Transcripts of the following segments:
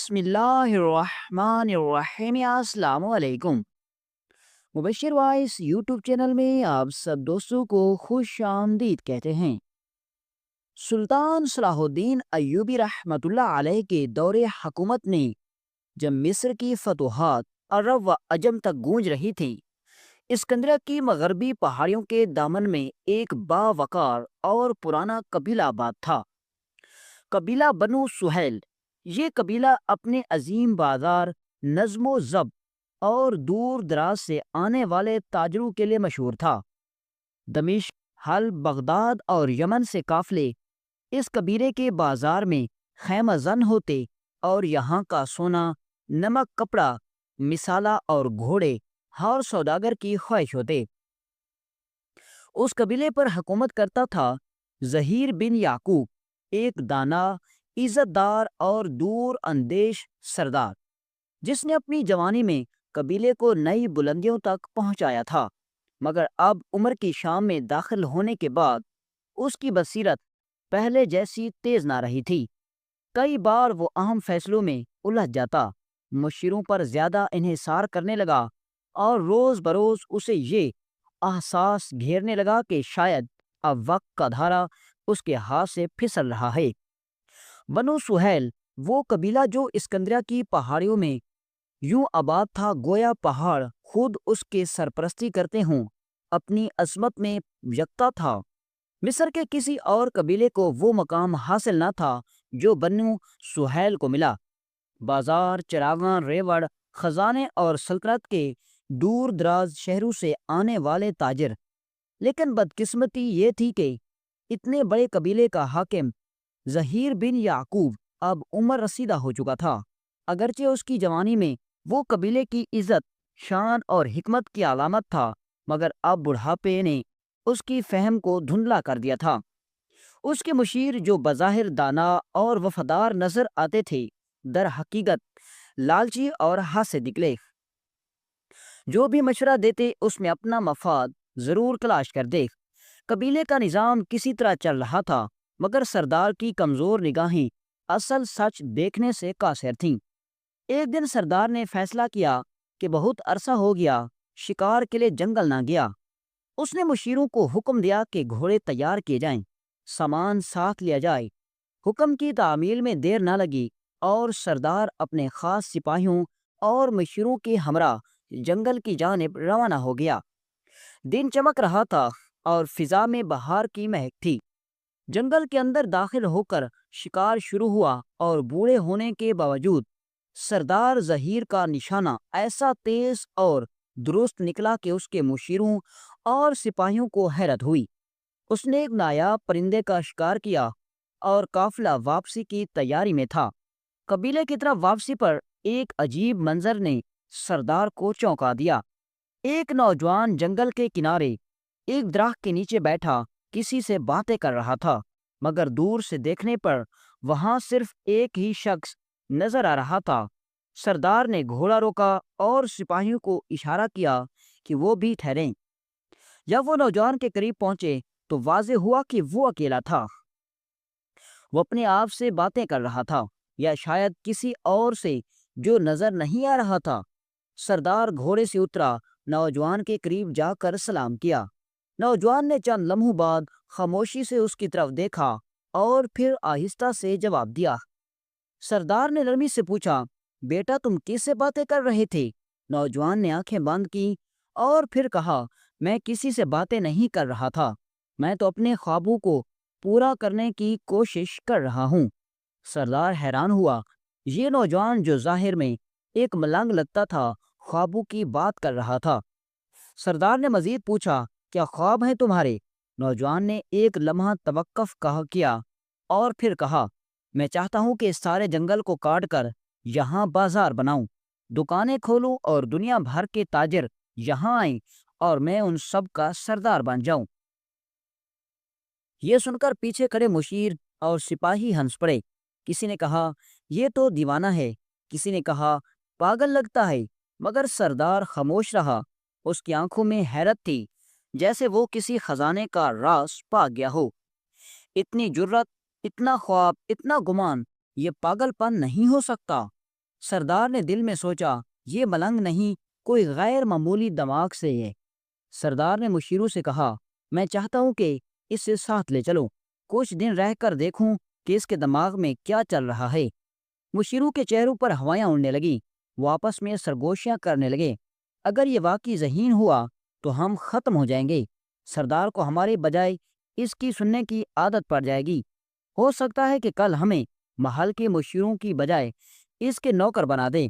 بسم اللہ الرحمن الرحیم، السلام علیکم۔ مبشر وائس یوٹیوب چینل میں آپ سب دوستوں کو خوش آمدید کہتے ہیں۔ سلطان صلاح الدین ایوبی رحمۃ اللہ علیہ کے دور حکومت نے جب مصر کی فتوحات عرب و عجم تک گونج رہی تھیں، اسکندریہ کی مغربی پہاڑیوں کے دامن میں ایک باوقار اور پرانا قبیلہ آباد تھا، قبیلہ بنو سہیل۔ یہ قبیلہ اپنے عظیم بازار، نظم و ضبط اور دور دراز سے آنے والے تاجروں کے لیے مشہور تھا۔ دمشق، حلب، بغداد اور یمن سے قافلے اس قبیلے کے بازار میں خیمہ زن ہوتے اور یہاں کا سونا، نمک، کپڑا، مسالہ اور گھوڑے ہر سوداگر کی خواہش ہوتے۔ اس قبیلے پر حکومت کرتا تھا ظہیر بن یعقوب، ایک دانا، عزت دار اور دور اندیش سردار، جس نے اپنی جوانی میں قبیلے کو نئی بلندیوں تک پہنچایا تھا، مگر اب عمر کی شام میں داخل ہونے کے بعد اس کی بصیرت پہلے جیسی تیز نہ رہی تھی۔ کئی بار وہ اہم فیصلوں میں الجھ جاتا، مشیروں پر زیادہ انحصار کرنے لگا اور روز بروز اسے یہ احساس گھیرنے لگا کہ شاید اب وقت کا دھارا اس کے ہاتھ سے پھسل رہا ہے۔ بنو سہیل وہ قبیلہ جو اسکندریہ کی پہاڑیوں میں یوں آباد تھا گویا پہاڑ خود اس کے سرپرستی کرتے ہوں، اپنی عظمت میں یکتا تھا۔ مصر کے کسی اور قبیلے کو وہ مقام حاصل نہ تھا جو بنو سہیل کو ملا۔ بازار، چراغاں، ریوڑ، خزانے اور سلطنت کے دور دراز شہروں سے آنے والے تاجر۔ لیکن بدقسمتی یہ تھی کہ اتنے بڑے قبیلے کا حاکم ظہیر بن یعقوب اب عمر رسیدہ ہو چکا تھا۔ اگرچہ اس کی جوانی میں وہ قبیلے کی عزت، شان اور حکمت کی علامت تھا، مگر اب بڑھاپے نے اس کی فہم کو دھندلا کر دیا تھا۔ اس کے مشیر جو بظاہر دانا اور وفادار نظر آتے تھے، در حقیقت لالچی اور حاسد نکلے۔ جو بھی مشورہ دیتے اس میں اپنا مفاد ضرور تلاش کر دے۔ قبیلے کا نظام کسی طرح چل رہا تھا، مگر سردار کی کمزور نگاہیں اصل سچ دیکھنے سے قاصر تھیں۔ ایک دن سردار نے فیصلہ کیا کہ بہت عرصہ ہو گیا شکار کے لیے جنگل نہ گیا۔ اس نے مشیروں کو حکم دیا کہ گھوڑے تیار کیے جائیں، سامان ساتھ لیا جائے۔ حکم کی تعمیل میں دیر نہ لگی اور سردار اپنے خاص سپاہیوں اور مشیروں کے ہمراہ جنگل کی جانب روانہ ہو گیا۔ دن چمک رہا تھا اور فضا میں بہار کی مہک تھی۔ جنگل کے اندر داخل ہو کر شکار شروع ہوا اور بوڑھے ہونے کے باوجود سردار ظہیر کا نشانہ ایسا تیز اور درست نکلا کہ اس کے مشیروں اور سپاہیوں کو حیرت ہوئی۔ اس نے ایک نایاب پرندے کا شکار کیا اور قافلہ واپسی کی تیاری میں تھا۔ قبیلے کی طرف واپسی پر ایک عجیب منظر نے سردار کو چونکا دیا۔ ایک نوجوان جنگل کے کنارے ایک درخت کے نیچے بیٹھا کسی سے باتیں کر رہا تھا، مگر دور سے دیکھنے پر وہاں صرف ایک ہی شخص نظر آ رہا تھا۔ سردار نے گھوڑا روکا اور سپاہیوں کو اشارہ کیا کہ وہ بھی ٹھہریں۔ جب وہ نوجوان کے قریب پہنچے تو واضح ہوا کہ وہ اکیلا تھا۔ وہ اپنے آپ سے باتیں کر رہا تھا یا شاید کسی اور سے جو نظر نہیں آ رہا تھا۔ سردار گھوڑے سے اترا، نوجوان کے قریب جا کر سلام کیا۔ نوجوان نے چند لمحوں بعد خاموشی سے اس کی طرف دیکھا اور پھر آہستہ سے جواب دیا۔ سردار نے نرمی سے پوچھا، بیٹا تم کس سے باتیں کر رہے تھے؟ نوجوان نے آنکھیں بند کی اور پھر کہا، میں کسی سے باتیں نہیں کر رہا تھا، میں تو اپنے خوابوں کو پورا کرنے کی کوشش کر رہا ہوں۔ سردار حیران ہوا، یہ نوجوان جو ظاہر میں ایک ملنگ لگتا تھا خوابوں کی بات کر رہا تھا۔ سردار نے مزید پوچھا، کیا خواب ہیں تمہارے؟ نوجوان نے ایک لمحہ توقف کیا اور پھر کہا، میں چاہتا ہوں کہ اس سارے جنگل کو کاٹ کر یہاں بازار بناؤں، دکانیں کھولوں اور دنیا بھر کے تاجر یہاں آئیں اور میں ان سب کا سردار بن جاؤں۔ یہ سن کر پیچھے کھڑے مشیر اور سپاہی ہنس پڑے۔ کسی نے کہا، یہ تو دیوانہ ہے، کسی نے کہا، پاگل لگتا ہے، مگر سردار خاموش رہا۔ اس کی آنکھوں میں حیرت تھی، جیسے وہ کسی خزانے کا راز پا گیا ہو۔ اتنی جرت، اتنا خواب، اتنا گمان، یہ پاگل پن نہیں ہو سکتا۔ سردار نے دل میں سوچا یہ ملنگ نہیں، کوئی غیر معمولی دماغ سے ہے۔ سردار نے مشیروں سے کہا میں چاہتا ہوں کہ اسے ساتھ لے چلو، کچھ دن رہ کر دیکھوں کہ اس کے دماغ میں کیا چل رہا ہے۔ مشیروں کے چہروں پر ہوائیاں اڑنے لگیں، وہ آپس میں سرگوشیاں کرنے لگے۔ اگر یہ واقعی ذہین ہوا تو ہم ختم ہو جائیں گے، سردار کو ہمارے بجائے اس کی سننے کی عادت پڑ جائے گی۔ ہو سکتا ہے کہ کل ہمیں محل کے مشیروں کی بجائے اس کے نوکر بنا دے۔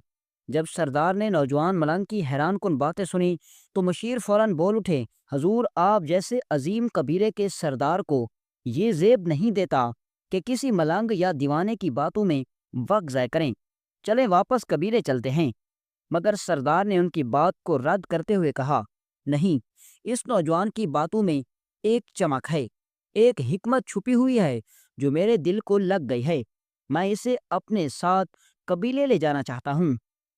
جب سردار نے نوجوان ملنگ کی حیران کن باتیں سنی تو مشیر فوراً بول اٹھے، حضور آپ جیسے عظیم قبیلے کے سردار کو یہ زیب نہیں دیتا کہ کسی ملنگ یا دیوانے کی باتوں میں وقت ضائع کریں، چلیں واپس قبیلے چلتے ہیں۔ مگر سردار نے ان کی بات کو رد کرتے ہوئے کہا، نہیں، اس نوجوان کی باتوں میں ایک چمک ہے، ایک حکمت چھپی ہوئی ہے جو میرے دل کو لگ گئی ہے، میں اسے اپنے ساتھ قبیلے لے جانا چاہتا ہوں۔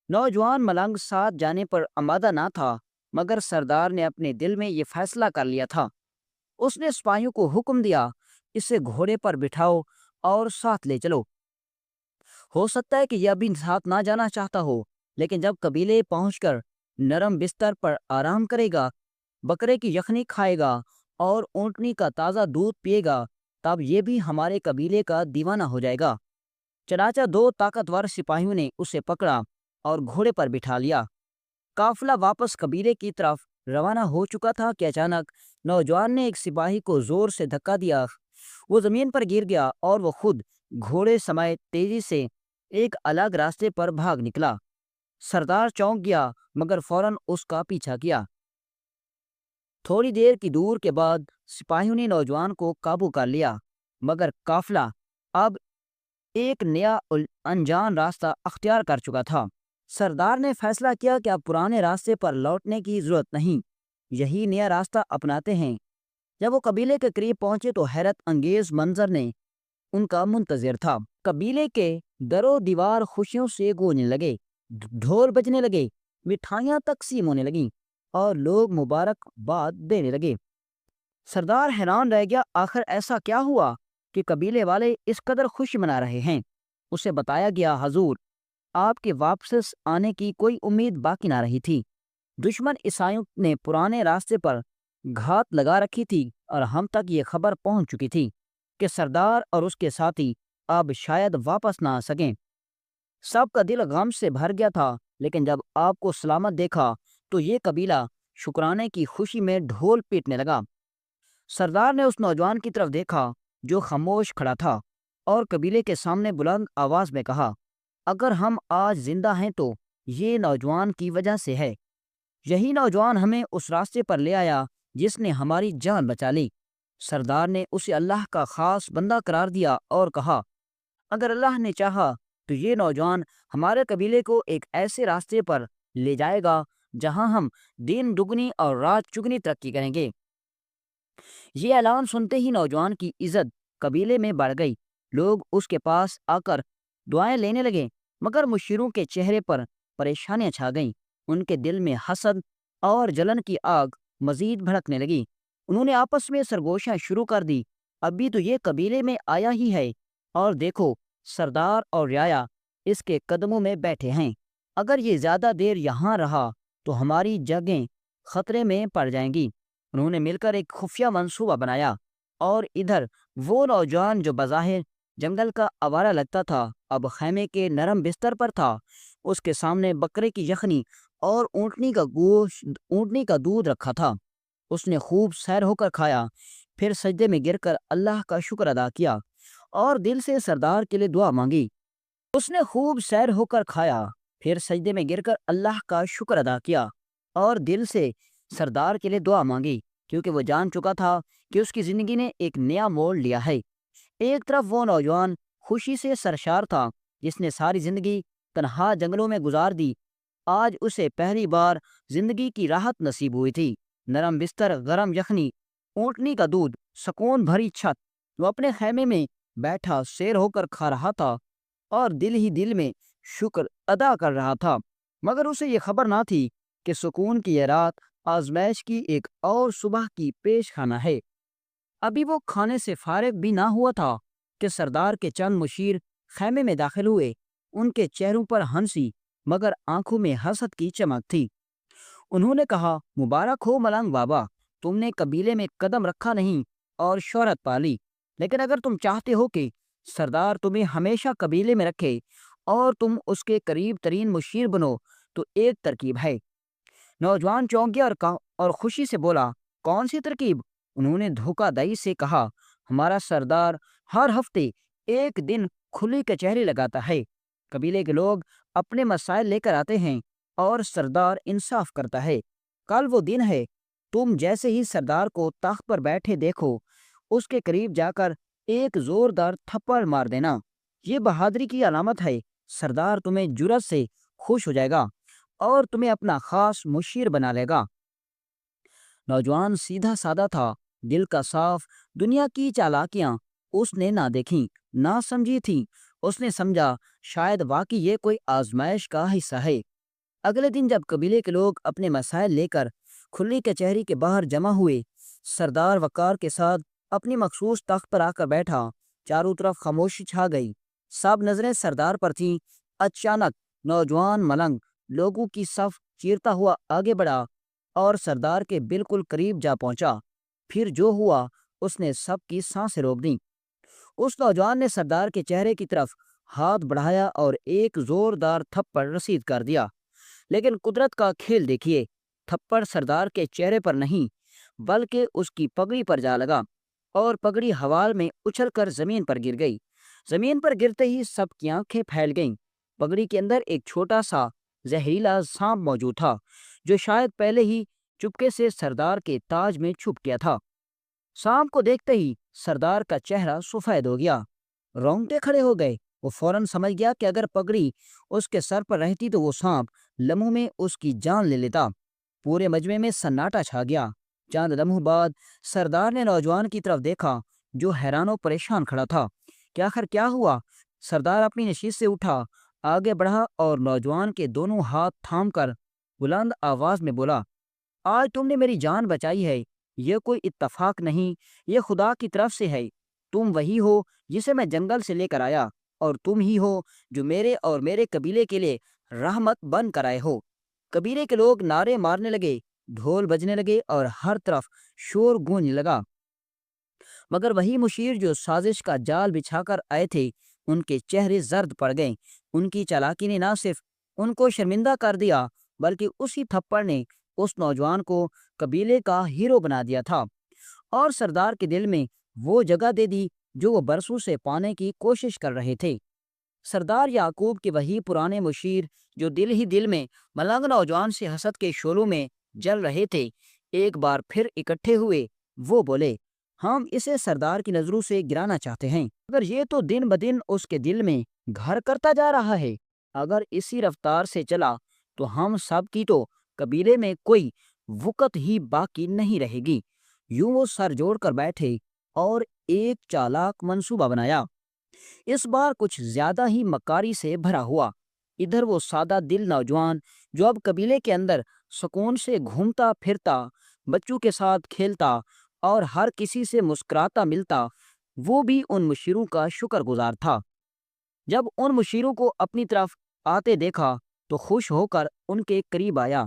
نوجوان ملنگ ساتھ جانے پر آمادہ نہ تھا، مگر سردار نے اپنے دل میں یہ فیصلہ کر لیا تھا۔ اس نے سپاہیوں کو حکم دیا، اسے گھوڑے پر بٹھاؤ اور ساتھ لے چلو۔ ہو سکتا ہے کہ یہ ابھی ساتھ نہ جانا چاہتا ہو، لیکن جب قبیلے پہنچ کر نرم بستر پر آرام کرے گا، بکرے کی یخنی کھائے گا اور اونٹنی کا تازہ دودھ پیے گا، تب یہ بھی ہمارے قبیلے کا دیوانہ ہو جائے گا۔ چنانچہ دو طاقتور سپاہیوں نے اسے پکڑا اور گھوڑے پر بٹھا لیا۔ قافلہ واپس قبیلے کی طرف روانہ ہو چکا تھا کہ اچانک نوجوان نے ایک سپاہی کو زور سے دھکا دیا، وہ زمین پر گر گیا اور وہ خود گھوڑے سمیت تیزی سے ایک الگ راستے پر بھاگ نکلا۔ سردار چونک گیا مگر فوراً اس کا پیچھا کیا۔ تھوڑی دیر کی دور کے بعد سپاہیوں نے نوجوان کو قابو کر لیا، مگر قافلہ اب ایک نیا انجان راستہ اختیار کر چکا تھا۔ سردار نے فیصلہ کیا کہ اب پرانے راستے پر لوٹنے کی ضرورت نہیں، یہی نیا راستہ اپناتے ہیں۔ جب وہ قبیلے کے قریب پہنچے تو حیرت انگیز منظر نے ان کا منتظر تھا۔ قبیلے کے در و دیوار خوشیوں سے گونجنے لگے، ڈھول بجنے لگے، مٹھائیاں تقسیم ہونے لگیں اور لوگ مبارک باد دینے لگے۔ سردار حیران رہ گیا، آخر ایسا کیا ہوا کہ قبیلے والے اس قدر خوشی منا رہے ہیں؟ اسے بتایا گیا، حضور آپ کے واپس آنے کی کوئی امید باقی نہ رہی تھی۔ دشمن عیسائیوں نے پرانے راستے پر گھات لگا رکھی تھی اور ہم تک یہ خبر پہنچ چکی تھی کہ سردار اور اس کے ساتھی اب شاید واپس نہ آ سکیں۔ سب کا دل غم سے بھر گیا تھا، لیکن جب آپ کو سلامت دیکھا تو یہ قبیلہ شکرانے کی خوشی میں ڈھول پیٹنے لگا۔ سردار نے اس نوجوان کی طرف دیکھا جو خاموش کھڑا تھا اور قبیلے کے سامنے بلند آواز میں کہا، اگر ہم آج زندہ ہیں تو یہ نوجوان کی وجہ سے ہے۔ یہی نوجوان ہمیں اس راستے پر لے آیا جس نے ہماری جان بچا لی۔ سردار نے اسے اللہ کا خاص بندہ قرار دیا اور کہا، اگر اللہ نے چاہا تو یہ نوجوان ہمارے قبیلے کو ایک ایسے راستے پر لے جائے گا جہاں ہم دن دگنی اور رات چگنی ترقی کریں گے۔ یہ اعلان سنتے ہی نوجوان کی عزت قبیلے میں بڑھ گئی، لوگ اس کے پاس آ کر دعائیں لینے لگے، مگر مشیروں کے چہرے پر پریشانیاں چھا گئیں۔ ان کے دل میں حسد اور جلن کی آگ مزید بھڑکنے لگی۔ انہوں نے آپس میں سرگوشیاں شروع کر دی، ابھی تو یہ قبیلے میں آیا ہی ہے اور دیکھو سردار اور رعایا اس کے قدموں میں بیٹھے ہیں، اگر یہ زیادہ دیر یہاں رہا تو ہماری جگہیں خطرے میں پڑ جائیں گی۔ انہوں نے مل کر ایک خفیہ منصوبہ بنایا اور ادھر وہ نوجوان جو بظاہر جنگل کا آوارہ لگتا تھا اب خیمے کے نرم بستر پر تھا۔ اس کے سامنے بکرے کی یخنی اور اونٹنی کا گوشت، اونٹنی کا دودھ رکھا تھا۔ اس نے خوب سیر ہو کر کھایا، پھر سجدے میں گر کر اللہ کا شکر ادا کیا اور دل سے سردار کے لیے دعا مانگی۔ اس نے خوب سیر ہو کر کھایا، پھر سجدے میں گر کر اللہ کا شکر ادا کیا اور دل سے سردار کے لیے دعا مانگی، کیونکہ وہ جان چکا تھا کہ اس کی زندگی نے ایک نیا موڑ لیا ہے۔ ایک طرف وہ نوجوان خوشی سے سرشار تھا جس نے ساری زندگی تنہا جنگلوں میں گزار دی، آج اسے پہلی بار زندگی کی راحت نصیب ہوئی تھی۔ نرم بستر، گرم یخنی، اونٹنی کا دودھ، سکون بھری چھت، وہ اپنے خیمے میں بیٹھا سیر ہو کر کھا رہا تھا اور دل ہی دل میں شکر ادا کر رہا تھا، مگر اسے یہ خبر نہ تھی کہ سکون کی یہ رات آزمائش کی ایک اور صبح کی پیش خانہ ہے۔ ابھی وہ کھانے سے فارغ بھی نہ ہوا تھا کہ سردار کے چند مشیر خیمے میں داخل ہوئے۔ ان کے چہروں پر ہنسی مگر آنکھوں میں حسد کی چمک تھی۔ انہوں نے کہا، مبارک ہو ملنگ بابا، تم نے قبیلے میں قدم رکھا نہیں اور شہرت پالی، لیکن اگر تم چاہتے ہو کہ سردار تمہیں ہمیشہ قبیلے میں رکھے اور تم اس کے قریب ترین مشیر بنو تو ایک ترکیب ہے۔ نوجوان چونک گیا اور خوشی سے بولا، کون سی ترکیب؟ انہوں نے دھوکہ دہی سے کہا، ہمارا سردار ہر ہفتے ایک دن کھلی کچہری لگاتا ہے، قبیلے کے لوگ اپنے مسائل لے کر آتے ہیں اور سردار انصاف کرتا ہے۔ کل وہ دن ہے، تم جیسے ہی سردار کو تخت پر بیٹھے دیکھو اس کے قریب جا کر ایک زوردار تھپڑ مار دینا، یہ بہادری کی علامت ہے۔ سردار تمہیں جرأت سے خوش ہو جائے گا اور تمہیں اپنا خاص مشیر بنا لے گا۔ نوجوان سیدھا سادہ تھا، دل کا صاف، دنیا کی چالاکیاں اس نے نہ دیکھیں نہ سمجھی تھیں۔ اس نے سمجھا شاید واقعی یہ کوئی آزمائش کا حصہ ہے۔ اگلے دن جب قبیلے کے لوگ اپنے مسائل لے کر کھلی کچہری کے باہر جمع ہوئے، سردار وقار کے ساتھ اپنی مخصوص تخت پر آ کر بیٹھا۔ چاروں طرف خاموشی چھا گئی، سب نظریں سردار پر تھیں۔ اچانک نوجوان ملنگ لوگوں کی صف چیرتا ہوا آگے بڑھا اور سردار کے بالکل قریب جا پہنچا۔ پھر جو ہوا اس نے سب کی سانسیں روک دیں۔ اس نوجوان نے سردار کے چہرے کی طرف ہاتھ بڑھایا اور ایک زوردار تھپڑ رسید کر دیا۔ لیکن قدرت کا کھیل دیکھیے، تھپڑ سردار کے چہرے پر نہیں بلکہ اس کی پگڑی پر جا لگا اور پگڑی حوال میں اچھل کر زمین پر گر گئی۔ زمین پر گرتے ہی سب کی آنکھیں پھیل گئیں۔ پگڑی کے اندر ایک چھوٹا سا زہریلا سانپ موجود تھا جو شاید پہلے ہی چپکے سے سردار کے تاج میں چھپ گیا تھا۔ سانپ کو دیکھتے ہی سردار کا چہرہ سفید ہو گیا، رونگٹے کھڑے ہو گئے۔ وہ فوراً سمجھ گیا کہ اگر پگڑی اس کے سر پر رہتی تو وہ سانپ لمحوں میں اس کی جان لے لیتا۔ پورے مجمع میں سناٹا چھا گیا۔ چند لمحوں بعد سردار نے نوجوان کی طرف دیکھا جو حیران و پریشان کھڑا تھا۔ کہ آخر کیا ہوا؟ سردار اپنی نشست سے اٹھا، آگے بڑھا اور نوجوان کے دونوں ہاتھ تھام کر بلند آواز میں بولا، آج تم نے میری جان بچائی ہے، یہ کوئی اتفاق نہیں، یہ خدا کی طرف سے ہے۔ تم وہی ہو جسے میں جنگل سے لے کر آیا اور تم ہی ہو جو میرے اور میرے قبیلے کے لیے رحمت بن کر آئے ہو۔ قبیلے کے لوگ نعرے مارنے لگے، ڈھول بجنے لگے اور ہر طرف شور گونجنے لگا۔ مگر وہی مشیر جو سازش کا جال بچھا کر آئے تھے، ان کے چہرے زرد پڑ گئے۔ ان کی چالاکی نے نہ صرف ان کو شرمندہ کر دیا بلکہ اسی تھپڑ نے اس نوجوان کو قبیلے کا ہیرو بنا دیا تھا اور سردار کے دل میں وہ جگہ دے دی جو وہ برسوں سے پانے کی کوشش کر رہے تھے۔ سردار یعقوب کے وہی پرانے مشیر جو دل ہی دل میں ملنگ نوجوان سے حسد کے شعلوں میں جل رہے تھے، ایک بار پھر اکٹھے ہوئے۔ وہ بولے، ہم اسے سردار کی نظروں سے گرانا چاہتے ہیں، مگر یہ تو دن بدن اس کے دل میں گھر کرتا جا رہا ہے۔ اگر اسی رفتار سے چلا تو ہم سب کی تو قبیلے میں کوئی وقت ہی باقی نہیں رہے گی۔ یوں وہ سر جوڑ کر بیٹھے اور ایک چالاک منصوبہ بنایا، اس بار کچھ زیادہ ہی مکاری سے بھرا ہوا۔ ادھر وہ سادہ دل نوجوان جو اب قبیلے کے اندر سکون سے گھومتا پھرتا، بچوں کے ساتھ کھیلتا اور ہر کسی سے مسکراتا ملتا، وہ بھی ان مشیروں کا شکر گزار تھا۔ جب ان مشیروں کو اپنی طرف آتے دیکھا تو خوش ہو کر ان کے قریب آیا،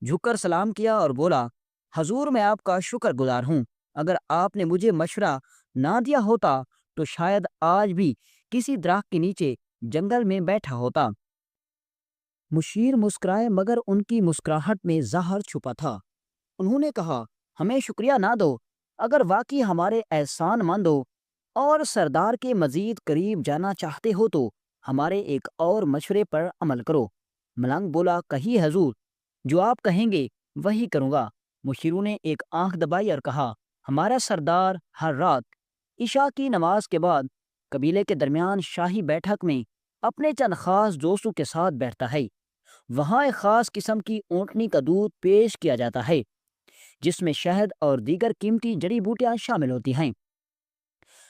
جھک کر سلام کیا اور بولا، حضور میں آپ کا شکر گزار ہوں، اگر آپ نے مجھے مشورہ نہ دیا ہوتا تو شاید آج بھی کسی درخت کے نیچے جنگل میں بیٹھا ہوتا۔ مشیر مسکرائے مگر ان کی مسکراہٹ میں زہر چھپا تھا۔ انہوں نے کہا، ہمیں شکریہ نہ دو، اگر واقعی ہمارے احسان مند ہو اور سردار کے مزید قریب جانا چاہتے ہو تو ہمارے ایک اور مشورے پر عمل کرو۔ ملنگ بولا، کہیے حضور، جو آپ کہیں گے وہی کروں گا۔ مشیروں نے ایک آنکھ دبائی اور کہا، ہمارا سردار ہر رات عشاء کی نماز کے بعد قبیلے کے درمیان شاہی بیٹھک میں اپنے چند خاص دوستوں کے ساتھ بیٹھتا ہے۔ وہاں ایک خاص قسم کی اونٹنی کا دودھ پیش کیا جاتا ہے جس میں شہد اور دیگر قیمتی جڑی بوٹیاں شامل ہوتی ہیں۔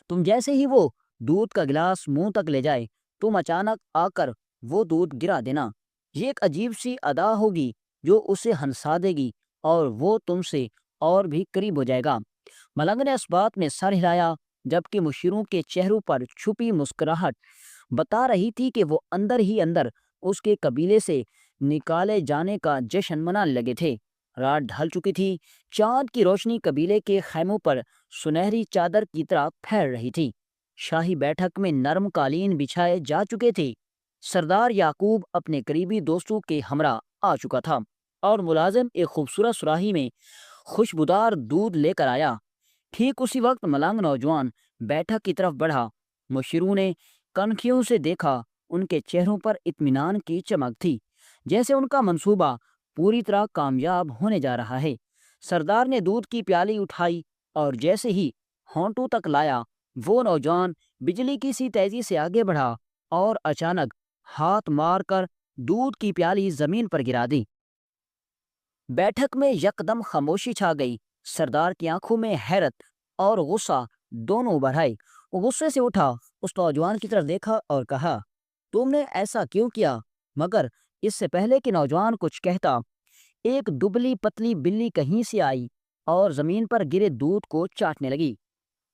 تم جیسے ہی وہ دودھ کا گلاس منہ تک لے جائے، تم اچانک آ کر وہ دودھ گرا دینا۔ یہ ایک عجیب سی ادا ہوگی جو اسے ہنسا دے گی اور وہ تم سے اور بھی قریب ہو جائے گا۔ ملنگ نے اس بات میں سر ہلایا جبکہ مشیروں کے چہروں پر چھپی مسکراہٹ بتا رہی تھی کہ وہ اندر ہی اندر اس کے قبیلے سے نکالے جانے کا جشن منانے لگے تھے۔ رات ڈھل چکی تھی، چاند کی روشنی قبیلے کے خیموں پر سنہری چادر کی طرح پھیل رہی تھی۔ شاہی بیٹھک میں نرم قالین بچھائے جا چکے تھے۔ سردار یعقوب اپنے قریبی دوستوں کے ہمراہ آ چکا تھا اور ملازم ایک خوبصورت سراہی میں خوشبودار دودھ لے کر آیا۔ ٹھیک اسی وقت ملنگ نوجوان بیٹھک کی طرف بڑھا۔ مشیروں نے کنکھیوں سے دیکھا، ان کے چہروں پر اطمینان کی چمک تھی، جیسے ان کا منصوبہ پوری طرح کامیاب ہونے جا رہا ہے۔ سردار نے دودھ کی پیالی اٹھائی اور جیسے ہی ہونٹوں تک لایا، وہ نوجوان بجلی کی سی تیزی سے آگے بڑھا اور اچانک ہاتھ مار کر دودھ کی پیالی زمین پر گرا دی۔ بیٹھک میں یکدم خاموشی چھا گئی۔ سردار کی آنکھوں میں حیرت اور غصہ دونوں ابھر آئے۔ وہ غصے سے اٹھا، اس نوجوان کی طرف دیکھا اور کہا، تم نے ایسا کیوں کیا؟ مگر اس سے پہلے کہ نوجوان کچھ کہتا، ایک دبلی پتلی بلی کہیں سے آئی اور زمین پر گرے دودھ کو چاٹنے لگی۔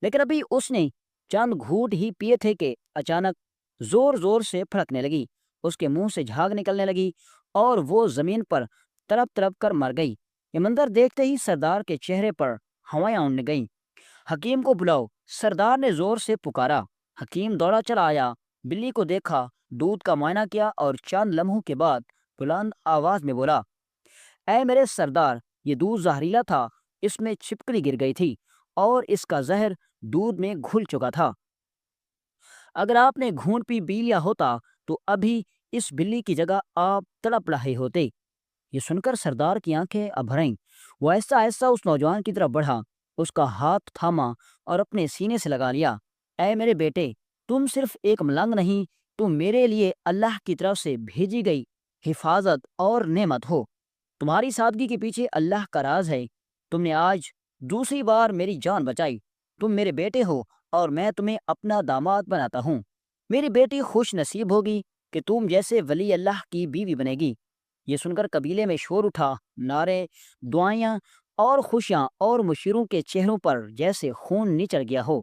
لیکن ابھی اس نے چند گھونٹ ہی پیے تھے کہ اچانک زور زور سے پھڑکنے لگی، اس کے منہ سے جھاگ نکلنے لگی اور وہ زمین پر تڑپ تڑپ کر مر گئی۔ یہ منظر دیکھتے ہی سردار کے چہرے پر ہوائیں اڑنے گئیں۔ حکیم کو بلاؤ، سردار نے زور سے پکارا۔ حکیم دوڑا چلا آیا، بلی کو دیکھا، دودھ کا معائنہ کیا اور چند لمحوں کے بعد بلند آواز میں بولا، اے میرے سردار، یہ دودھ زہریلا تھا، اس میں چھپکلی گر گئی تھی اور اس کا زہر دودھ میں گھل چکا تھا۔ اگر آپ نے گھونٹ پی لیا ہوتا تو ابھی اس بلی کی جگہ آپ تڑپ رہے ہوتے۔ یہ سن کر سردار کی آنکھیں ابھرائیں۔ وہ ایسا ایسا اس نوجوان کی طرف بڑھا، اس کا ہاتھ تھاما اور اپنے سینے سے لگا لیا۔ اے میرے بیٹے، تم صرف ایک ملنگ نہیں، تم میرے لیے اللہ کی طرف سے بھیجی گئی حفاظت اور نعمت ہو۔ تمہاری سادگی کے پیچھے اللہ کا راز ہے۔ تم نے آج دوسری بار میری جان بچائی۔ تم میرے بیٹے ہو اور میں تمہیں اپنا داماد بناتا ہوں۔ میری بیٹی خوش نصیب ہوگی کہ تم جیسے ولی اللہ کی بیوی بنے گی۔ یہ سن کر قبیلے میں شور اٹھا، نعرے، دعائیاں اور خوشیاں، اور مشیروں کے چہروں پر جیسے خون نچڑ گیا ہو۔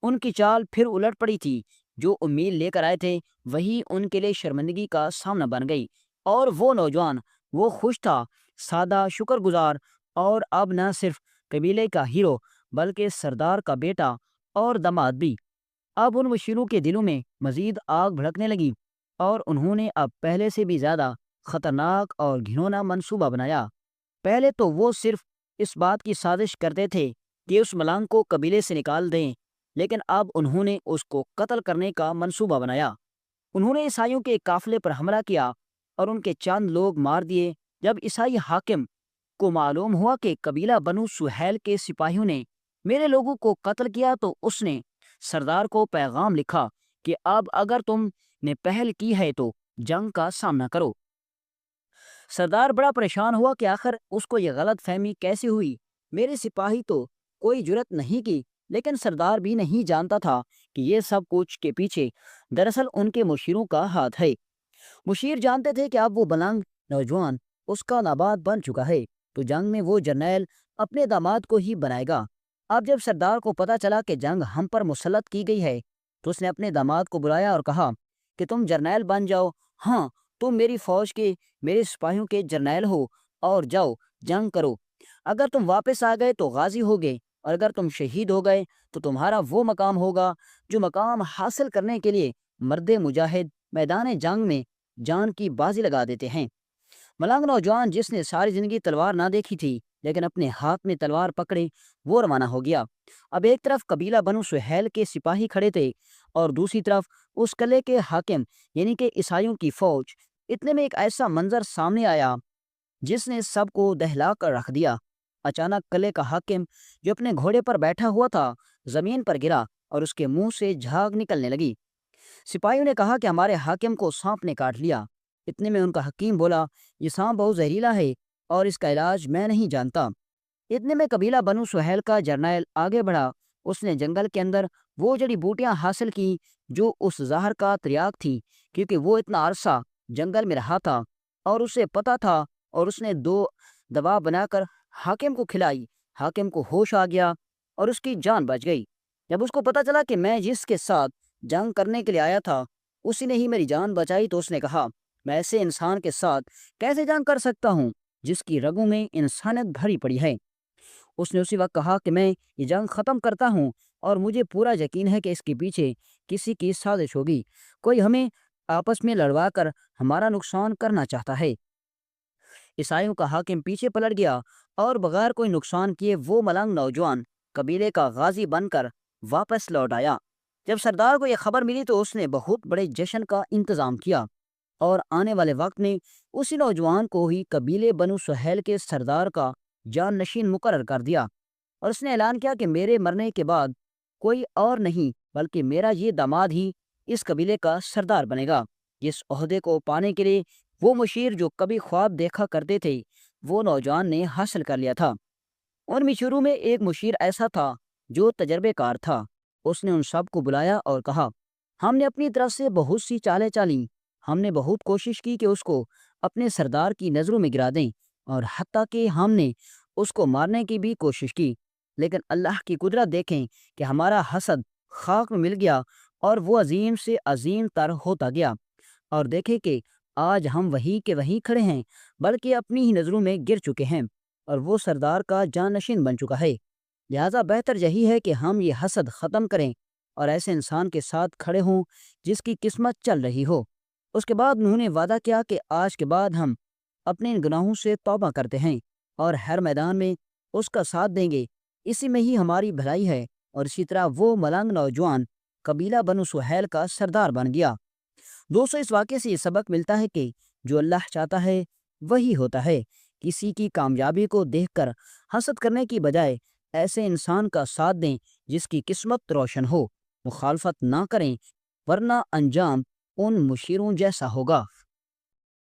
ان کی چال پھر الٹ پڑی تھی، جو امید لے کر آئے تھے وہی ان کے لیے شرمندگی کا سامنا بن گئی۔ اور وہ نوجوان، وہ خوش تھا، سادہ، شکر گزار، اور اب نہ صرف قبیلے کا ہیرو بلکہ سردار کا بیٹا اور داماد بھی۔ اب ان مشیروں کے دلوں میں مزید آگ بھڑکنے لگی اور انہوں نے اب پہلے سے بھی زیادہ خطرناک اور گھنونا منصوبہ بنایا۔ پہلے تو وہ صرف اس بات کی سازش کرتے تھے کہ اس ملنگ کو قبیلے سے نکال دیں، لیکن اب انہوں نے اس کو قتل کرنے کا منصوبہ بنایا۔ انہوں نے عیسائیوں کے قافلے پر حملہ کیا اور ان کے چند لوگ مار دیے۔ جب عیسائی حاکم کو معلوم ہوا کہ قبیلہ بنو سہیل کے سپاہیوں نے میرے لوگوں کو قتل کیا تو اس نے سردار کو پیغام لکھا کہ اب اگر تم نے پہل کی ہے تو جنگ کا سامنا کرو۔ سردار بڑا پریشان ہوا کہ آخر اس کو یہ غلط فہمی کیسے ہوئی۔ میرے سپاہی تو کوئی جرت نہیں کی، لیکن سردار بھی نہیں جانتا تھا کہ یہ سب کچھ کے پیچھے دراصل ان کے مشیروں کا ہاتھ ہے۔ مشیر جانتے تھے کہ اب وہ ملنگ نوجوان اس کا ناباد بن چکا ہے تو جنگ میں وہ جرنیل اپنے داماد کو ہی بنائے گا۔ اب جب سردار کو پتا چلا کہ جنگ ہم پر مسلط کی گئی ہے تو اس نے اپنے داماد کو بلایا اور کہا کہ تم جرنیل بن جاؤ۔ ہاں، تم میری فوج کے، میرے سپاہیوں کے جرنیل ہو، اور جاؤ جنگ کرو۔ اگر تم واپس آ گئے تو غازی ہوگے، اور اگر تم شہید ہو گئے تو تمہارا وہ مقام ہوگا جو مقام حاصل کرنے کے لیے مرد مجاہد میدان جنگ میں جان کی بازی لگا دیتے ہیں۔ ملنگ نوجوان، جس نے ساری زندگی تلوار نہ دیکھی تھی لیکن اپنے ہاتھ میں تلوار پکڑے، وہ روانہ ہو گیا۔ اب ایک طرف قبیلہ بنو سہیل کے سپاہی کھڑے تھے اور دوسری طرف اس قلعے کے حاکم یعنی کہ عیسائیوں کی فوج۔ اتنے میں ایک ایسا منظر سامنے آیا جس نے سب کو دہلا کر رکھ دیا۔ اچانک قلعے کا حاکم، جو اپنے گھوڑے پر بیٹھا ہوا تھا، زمین پر گرا اور اس کے منہ سے جھاگ نکلنے لگی۔ سپاہیوں نے کہا کہ ہمارے حاکم کو سانپ نے کاٹ لیا۔ اتنے میں ان کا حکیم بولا، یہ سانپ بہت زہریلا ہے اور اس کا علاج میں نہیں جانتا۔ اتنے میں قبیلہ بنو سہیل کا جرنیل آگے بڑھا۔ اس نے جنگل کے اندر وہ جڑی بوٹیاں حاصل کی جو اس زہر کا تریاق تھی، کیونکہ وہ اتنا عرصہ جنگل میں رہا تھا اور اسے پتا تھا، اور اس نے 2 دوا بنا کر حاکم کو کھلائی۔ حاکم کو ہوش آ گیا اور اس کی جان بچ گئی۔ جب اس کو پتا چلا کہ میں جس کے ساتھ جنگ کرنے کے لیے آیا تھا اسی نے ہی میری جان بچائی۔ تو اس نے کہا، میں ایسے انسان کے ساتھ کیسے جنگ کر سکتا ہوں جس کی رگوں میں انسانیت بھری پڑی ہے؟ اس نے اسی وقت کہا کہ میں یہ جنگ ختم کرتا ہوں، اور مجھے پورا یقین ہے کہ اس کے پیچھے کسی کی سازش ہوگی، کوئی ہمیں آپس میں لڑوا کر ہمارا نقصان کرنا چاہتا ہے۔ عیسائیوں کا حاکم پیچھے پلٹ گیا اور بغیر کوئی نقصان کیے وہ ملنگ نوجوان قبیلے کا غازی بن کر واپس لوٹ آیا۔ جب سردار کو یہ خبر ملی تو اس نے بہت بڑے جشن کا انتظام کیا، اور آنے والے وقت میں اسی نوجوان کو ہی قبیلے بنو سہیل کے سردار کا جان نشین مقرر کر دیا، اور اس نے اعلان کیا کہ میرے مرنے کے بعد کوئی اور نہیں بلکہ میرا یہ داماد ہی اس قبیلے کا سردار بنے گا۔ جس عہدے کو پانے کے لیے وہ مشیر جو کبھی خواب دیکھا کرتے تھے وہ نوجوان نے حاصل کر لیا تھا۔ ان میں شروع میں ایک مشیر ایسا تھا جو تجربے کار تھا۔ اس نے ان سب کو بلایا اور کہا، ہم نے اپنی طرف سے بہت سی چالیں چالیں، ہم نے بہت کوشش کی کہ اس کو اپنے سردار کی نظروں میں گرا دیں، اور حتیٰ کہ ہم نے اس کو مارنے کی بھی کوشش کی، لیکن اللہ کی قدرت دیکھیں کہ ہمارا حسد خاک میں مل گیا اور وہ عظیم سے عظیم تر ہوتا گیا، اور دیکھیں کہ آج ہم وہی کے وہیں کھڑے ہیں بلکہ اپنی ہی نظروں میں گر چکے ہیں، اور وہ سردار کا جانشین بن چکا ہے۔ لہٰذا بہتر یہی ہے کہ ہم یہ حسد ختم کریں اور ایسے انسان کے ساتھ کھڑے ہوں جس کی قسمت چل رہی ہو۔ اس کے بعد انہوں نے وعدہ کیا کہ آج کے بعد ہم اپنے ان گناہوں سے توبہ کرتے ہیں اور ہر میدان میں اس کا ساتھ دیں گے، اسی میں ہی ہماری بھلائی ہے۔ اور اسی طرح وہ ملنگ نوجوان قبیلہ بنو سہیل کا سردار بن گیا۔ دوستو، اس واقعے سے یہ سبق ملتا ہے کہ جو اللہ چاہتا ہے وہی ہوتا ہے۔ کسی کی کامیابی کو دیکھ کر حسد کرنے کی بجائے ایسے انسان کا ساتھ دیں جس کی قسمت روشن ہو۔ مخالفت نہ کریں ورنہ انجام ان مشیروں جیسا ہوگا۔